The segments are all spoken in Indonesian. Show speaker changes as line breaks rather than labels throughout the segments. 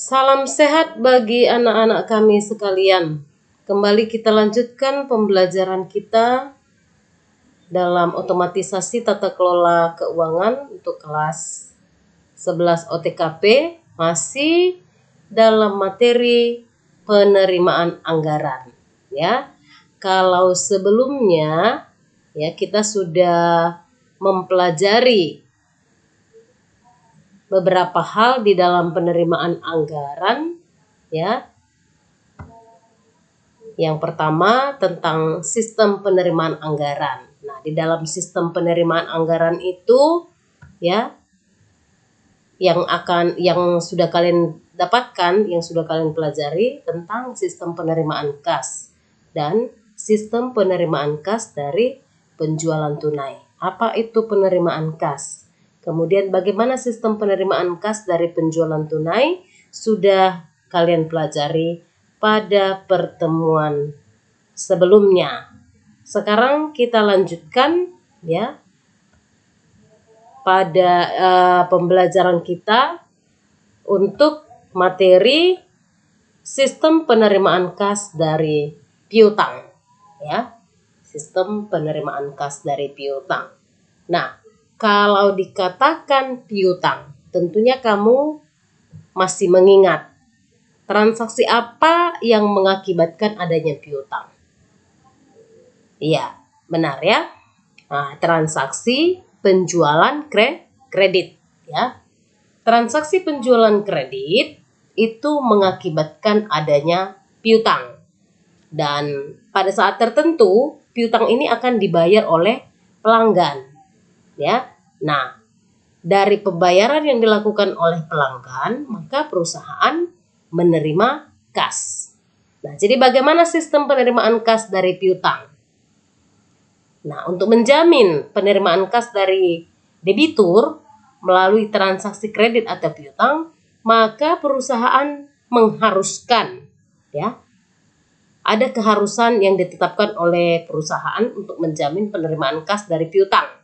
Salam sehat bagi anak-anak kami sekalian. Kembali kita lanjutkan pembelajaran kita dalam otomatisasi tata kelola keuangan untuk kelas 11 OTKP, masih dalam materi penerimaan anggaran. Ya, kalau sebelumnya ya kita sudah mempelajari beberapa hal di dalam penerimaan anggaran, ya. Yang pertama tentang sistem penerimaan anggaran. Nah, di dalam sistem penerimaan anggaran itu, ya, yang sudah kalian dapatkan, yang sudah kalian pelajari tentang sistem penerimaan kas dan sistem penerimaan kas dari penjualan tunai. Apa itu penerimaan kas? Kemudian bagaimana sistem penerimaan kas dari penjualan tunai sudah kalian pelajari pada pertemuan sebelumnya. Sekarang kita lanjutkan ya pada pembelajaran kita untuk materi sistem penerimaan kas dari piutang, ya. Sistem penerimaan kas dari piutang. Nah, kalau dikatakan piutang, tentunya kamu masih mengingat transaksi apa yang mengakibatkan adanya piutang? Iya, benar ya. Nah, transaksi penjualan kredit, ya. Transaksi penjualan kredit itu mengakibatkan adanya piutang. Dan pada saat tertentu, piutang ini akan dibayar oleh pelanggan, ya. Nah, dari pembayaran yang dilakukan oleh pelanggan, maka perusahaan menerima kas. Nah, jadi bagaimana sistem penerimaan kas dari piutang? Nah, untuk menjamin penerimaan kas dari debitur melalui transaksi kredit atau piutang, maka perusahaan mengharuskan, ya, ada keharusan yang ditetapkan oleh perusahaan untuk menjamin penerimaan kas dari piutang.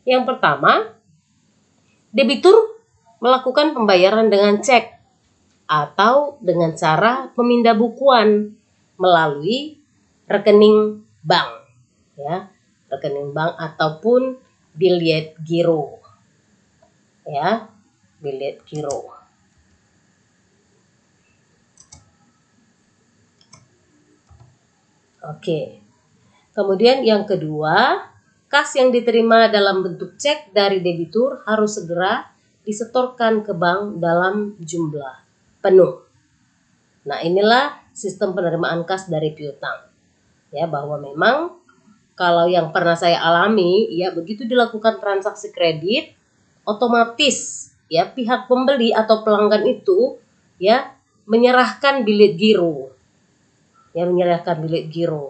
Yang pertama, debitur melakukan pembayaran dengan cek atau dengan cara pemindah bukuan melalui rekening bank, ya, rekening bank ataupun biljet giro, ya, biljet giro. Oke. Kemudian yang kedua, kas yang diterima dalam bentuk cek dari debitur harus segera disetorkan ke bank dalam jumlah penuh. Nah, inilah sistem penerimaan kas dari piutang. Ya, bahwa memang kalau yang pernah saya alami, ya, begitu dilakukan transaksi kredit, otomatis ya pihak pembeli atau pelanggan itu ya menyerahkan bilet giro.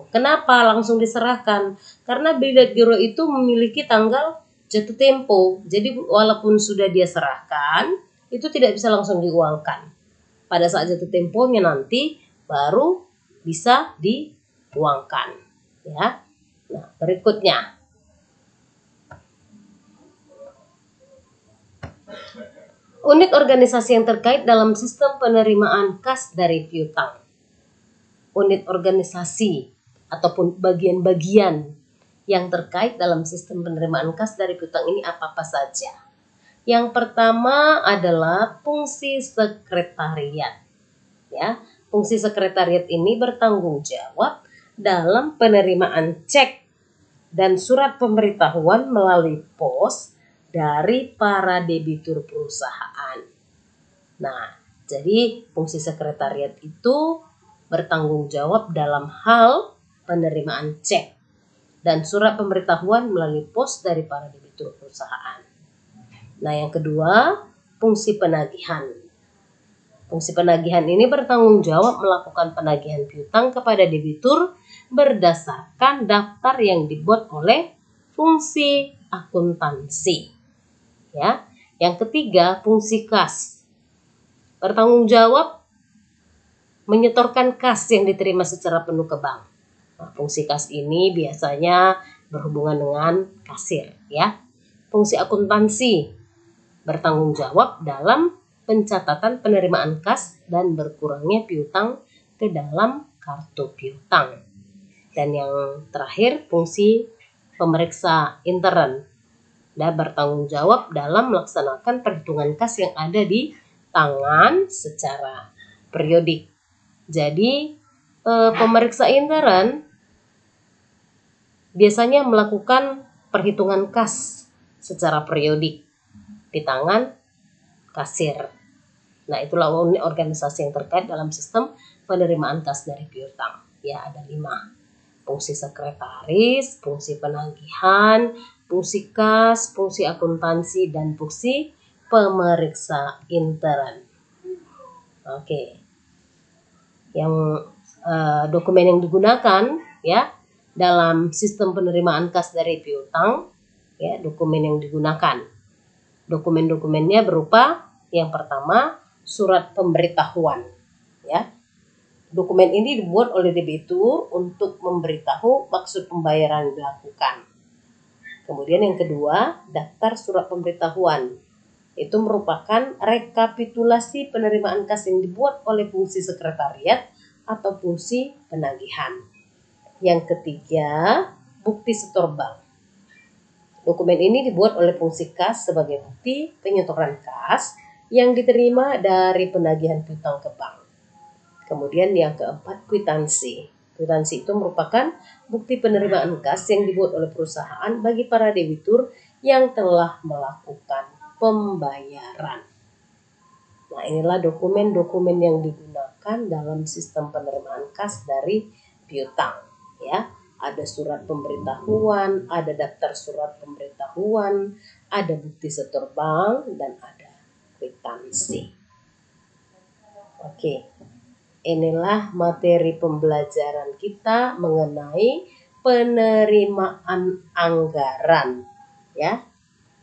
Kenapa langsung diserahkan? Karena bilet giro itu memiliki tanggal jatuh tempo. Jadi walaupun sudah dia serahkan, itu tidak bisa langsung diuangkan. Pada saat jatuh temponya nanti baru bisa diuangkan, ya. Nah, berikutnya. Unit organisasi yang terkait dalam sistem penerimaan kas dari piutang. Unit organisasi ataupun bagian-bagian yang terkait dalam sistem penerimaan kas dari piutang ini apa-apa saja. Yang pertama adalah fungsi sekretariat. Ya, fungsi sekretariat ini bertanggung jawab dalam penerimaan cek dan surat pemberitahuan melalui pos dari para debitur perusahaan. Nah, jadi fungsi sekretariat itu bertanggung jawab dalam hal penerimaan cek dan surat pemberitahuan melalui pos dari para debitur perusahaan. Nah, yang kedua, fungsi penagihan. Fungsi penagihan ini bertanggung jawab melakukan penagihan piutang kepada debitur berdasarkan daftar yang dibuat oleh fungsi akuntansi. Ya. Yang ketiga, fungsi kas. Bertanggung jawab menyetorkan kas yang diterima secara penuh ke bank. Nah, fungsi kas ini biasanya berhubungan dengan kasir, ya. Fungsi akuntansi bertanggung jawab dalam pencatatan penerimaan kas dan berkurangnya piutang ke dalam kartu piutang. Dan yang terakhir, fungsi pemeriksa intern dan bertanggung jawab dalam melaksanakan perhitungan kas yang ada di tangan secara periodik. Jadi pemeriksa intern biasanya melakukan perhitungan kas secara periodik di tangan kasir. Nah, itulah organisasi yang terkait dalam sistem penerimaan kas dari piutang. Ya, ada 5. Fungsi sekretaris, fungsi penagihan, fungsi kas, fungsi akuntansi, dan fungsi pemeriksa intern. Oke. Yang dokumen yang digunakan ya dalam sistem penerimaan kas dari piutang, ya, dokumen yang digunakan. Dokumen-dokumennya berupa yang pertama surat pemberitahuan, ya. Dokumen ini dibuat oleh debitur untuk memberitahu maksud pembayaran yang dilakukan. Kemudian yang kedua, daftar surat pemberitahuan. Itu merupakan rekapitulasi penerimaan kas yang dibuat oleh fungsi sekretariat atau fungsi penagihan. Yang ketiga, bukti setor bank. Dokumen ini dibuat oleh fungsi kas sebagai bukti penyetoran kas yang diterima dari penagihan piutang ke bank. Kemudian yang keempat, kwitansi. Kwitansi itu merupakan bukti penerimaan kas yang dibuat oleh perusahaan bagi para debitur yang telah melakukan pembayaran. Nah, inilah dokumen-dokumen yang digunakan dalam sistem penerimaan kas dari piutang, ya. Ada surat pemberitahuan, ada daftar surat pemberitahuan, ada bukti setor bank, dan ada kwitansi. Oke. Inilah materi pembelajaran kita mengenai penerimaan anggaran, ya.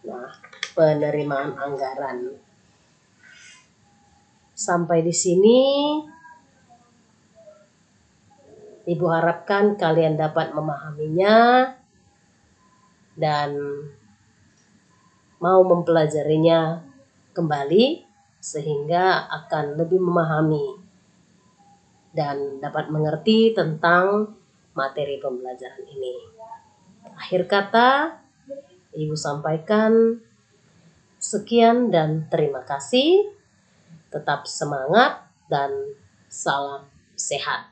Nah, penerimaan anggaran. Sampai di sini Ibu harapkan kalian dapat memahaminya dan mau mempelajarinya kembali sehingga akan lebih memahami dan dapat mengerti tentang materi pembelajaran ini. Akhir kata, Ibu sampaikan sekian dan terima kasih. Tetap semangat dan salam sehat.